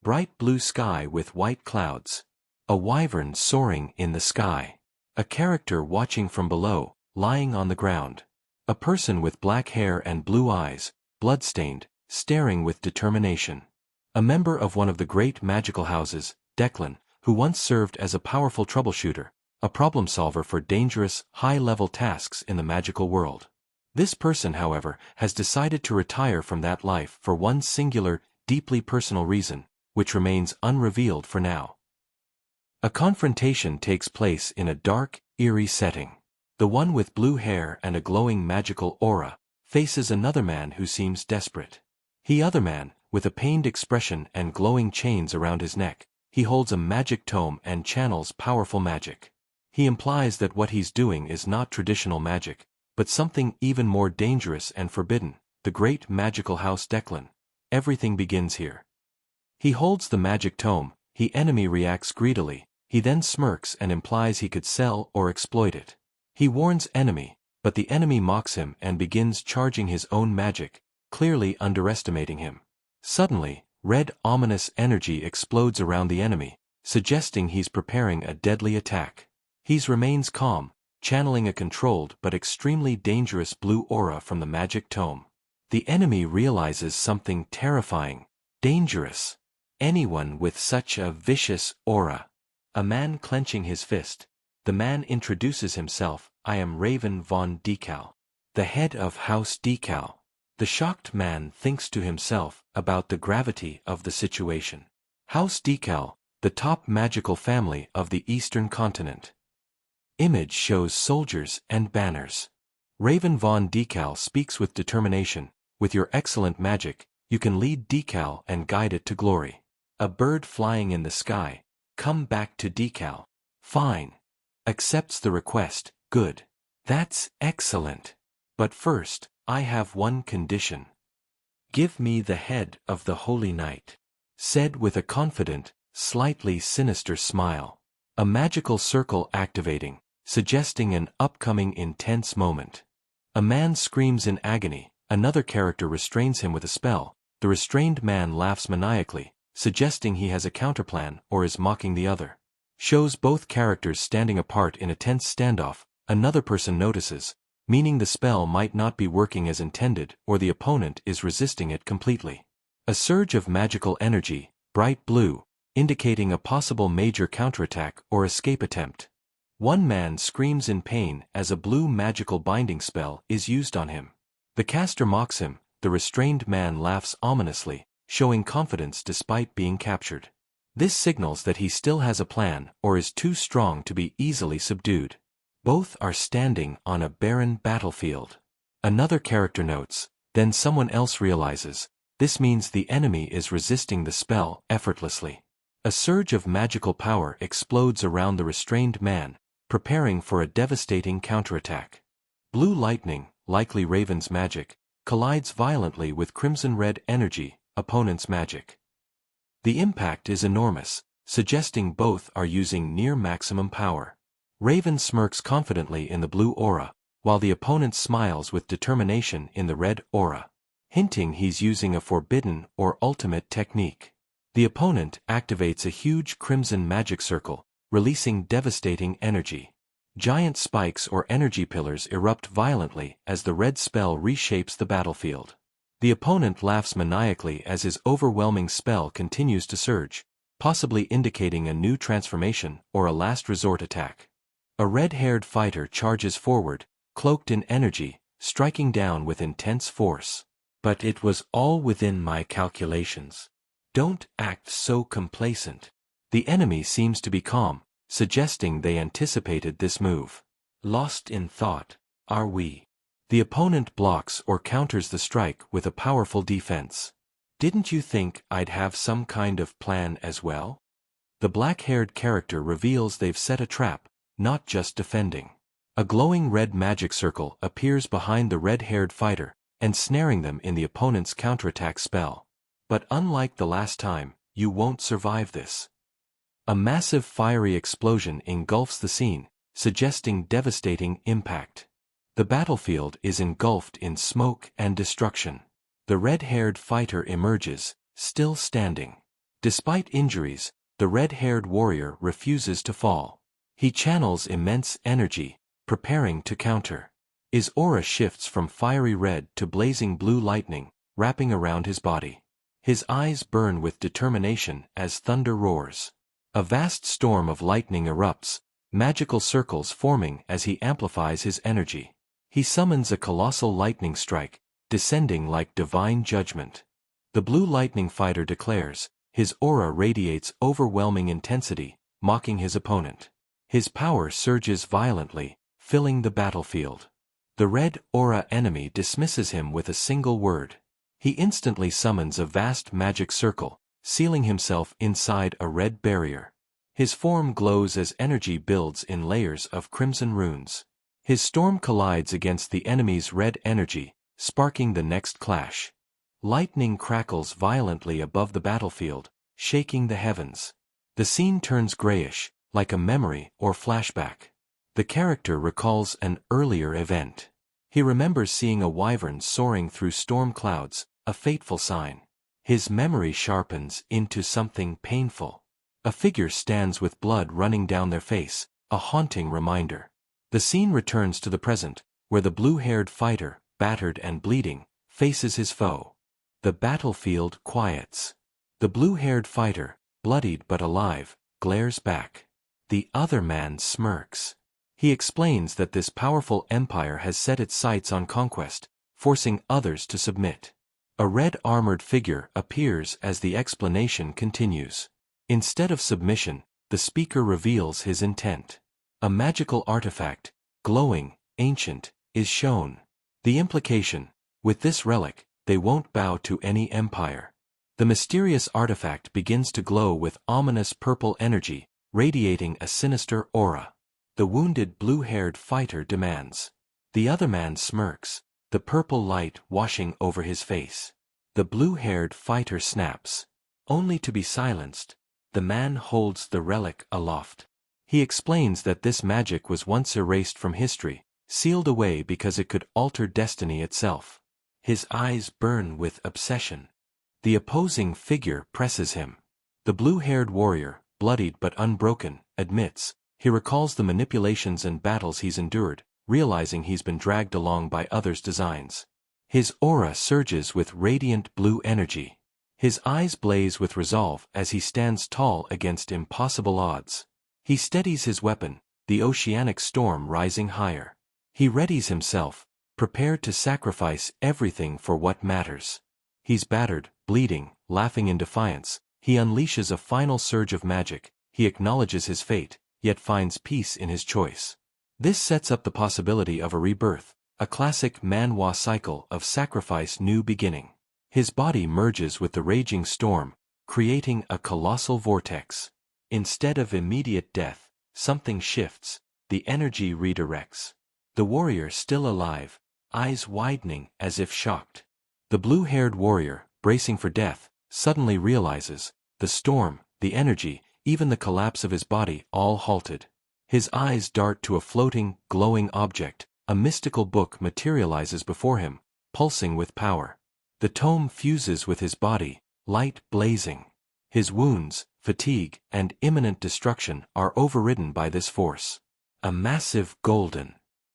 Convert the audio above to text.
Bright blue sky with white clouds. A wyvern soaring in the sky. A character watching from below, lying on the ground. A person with black hair and blue eyes, blood-stained, staring with determination. A member of one of the great magical houses, Dequlan, who once served as a powerful troubleshooter, a problem solver for dangerous, high-level tasks in the magical world. This person, however, has decided to retire from that life for one singular, deeply personal reason, which remains unrevealed for now. A confrontation takes place in a dark, eerie setting. The one with blue hair and a glowing magical aura faces another man who seems desperate. The other man, with a pained expression and glowing chains around his neck, he holds a magic tome and channels powerful magic. He implies that what he's doing is not traditional magic, but something even more dangerous and forbidden, the great magical house Dequlan. Everything begins here. He holds the magic tome, the enemy reacts greedily, he then smirks and implies he could sell or exploit it. He warns enemy, but the enemy mocks him and begins charging his own magic, clearly underestimating him. Suddenly, red ominous energy explodes around the enemy, suggesting he's preparing a deadly attack. He remains calm, channeling a controlled but extremely dangerous blue aura from the magic tome. The enemy realizes something terrifying, dangerous. Anyone with such a vicious aura. A man clenching his fist. The man introduces himself, I am Raven von Decal, the head of House Decal. The shocked man thinks to himself about the gravity of the situation. House Decal, the top magical family of the Eastern continent. Image shows soldiers and banners. Raven von Decal speaks with determination, with your excellent magic, you can lead Decal and guide it to glory. A bird flying in the sky, come back to Decal. Fine. Accepts the request, good. That's excellent. But first, I have one condition. Give me the head of the Holy Knight. Said with a confident, slightly sinister smile. A magical circle activating, suggesting an upcoming intense moment. A man screams in agony, another character restrains him with a spell, the restrained man laughs maniacally, suggesting he has a counterplan or is mocking the other. Shows both characters standing apart in a tense standoff, another person notices, meaning the spell might not be working as intended or the opponent is resisting it completely. A surge of magical energy, bright blue, indicating a possible major counterattack or escape attempt. One man screams in pain as a blue magical binding spell is used on him. The caster mocks him, the restrained man laughs ominously, showing confidence despite being captured. This signals that he still has a plan or is too strong to be easily subdued. Both are standing on a barren battlefield. Another character notes, then someone else realizes, this means the enemy is resisting the spell effortlessly. A surge of magical power explodes around the restrained man, preparing for a devastating counterattack. Blue lightning, likely Raven's magic, collides violently with crimson-red energy, opponent's magic. The impact is enormous, suggesting both are using near maximum power. Raven smirks confidently in the blue aura, while the opponent smiles with determination in the red aura, hinting he's using a forbidden or ultimate technique. The opponent activates a huge crimson magic circle, releasing devastating energy. Giant spikes or energy pillars erupt violently as the red spell reshapes the battlefield. The opponent laughs maniacally as his overwhelming spell continues to surge, possibly indicating a new transformation or a last resort attack. A red-haired fighter charges forward, cloaked in energy, striking down with intense force. But it was all within my calculations. Don't act so complacent. The enemy seems to be calm, suggesting they anticipated this move. Lost in thought, are we? The opponent blocks or counters the strike with a powerful defense. Didn't you think I'd have some kind of plan as well? The black-haired character reveals they've set a trap, not just defending. A glowing red magic circle appears behind the red-haired fighter, ensnaring them in the opponent's counterattack spell. But unlike the last time, you won't survive this. A massive fiery explosion engulfs the scene, suggesting devastating impact. The battlefield is engulfed in smoke and destruction. The red-haired fighter emerges, still standing. Despite injuries, the red-haired warrior refuses to fall. He channels immense energy, preparing to counter. His aura shifts from fiery red to blazing blue lightning, wrapping around his body. His eyes burn with determination as thunder roars. A vast storm of lightning erupts, magical circles forming as he amplifies his energy. He summons a colossal lightning strike, descending like divine judgment. The blue lightning fighter declares, his aura radiates overwhelming intensity, mocking his opponent. His power surges violently, filling the battlefield. The red aura enemy dismisses him with a single word. He instantly summons a vast magic circle, sealing himself inside a red barrier. His form glows as energy builds in layers of crimson runes. His storm collides against the enemy's red energy, sparking the next clash. Lightning crackles violently above the battlefield, shaking the heavens. The scene turns grayish, like a memory or flashback. The character recalls an earlier event. He remembers seeing a wyvern soaring through storm clouds, a fateful sign. His memory sharpens into something painful. A figure stands with blood running down their face, a haunting reminder. The scene returns to the present, where the blue-haired fighter, battered and bleeding, faces his foe. The battlefield quiets. The blue-haired fighter, bloodied but alive, glares back. The other man smirks. He explains that this powerful empire has set its sights on conquest, forcing others to submit. A red-armored figure appears as the explanation continues. Instead of submission, the speaker reveals his intent. A magical artifact, glowing, ancient, is shown. The implication, with this relic, they won't bow to any empire. The mysterious artifact begins to glow with ominous purple energy, radiating a sinister aura. The wounded blue-haired fighter demands. The other man smirks, the purple light washing over his face. The blue-haired fighter snaps. Only to be silenced. The man holds the relic aloft. He explains that this magic was once erased from history, sealed away because it could alter destiny itself. His eyes burn with obsession. The opposing figure presses him. The blue-haired warrior, bloodied but unbroken, admits. He recalls the manipulations and battles he's endured, realizing he's been dragged along by others' designs. His aura surges with radiant blue energy. His eyes blaze with resolve as he stands tall against impossible odds. He steadies his weapon, the oceanic storm rising higher. He readies himself, prepared to sacrifice everything for what matters. He's battered, bleeding, laughing in defiance. He unleashes a final surge of magic. He acknowledges his fate, yet finds peace in his choice. This sets up the possibility of a rebirth, a classic manhwa cycle of sacrifice, new beginning. His body merges with the raging storm, creating a colossal vortex. Instead of immediate death, something shifts, the energy redirects. The warrior still alive, eyes widening as if shocked. The blue-haired warrior, bracing for death, suddenly realizes, the storm, the energy, even the collapse of his body, all halted. His eyes dart to a floating, glowing object. A mystical book materializes before him, pulsing with power. The tome fuses with his body, light blazing. His wounds, fatigue, and imminent destruction are overridden by this force. A massive golden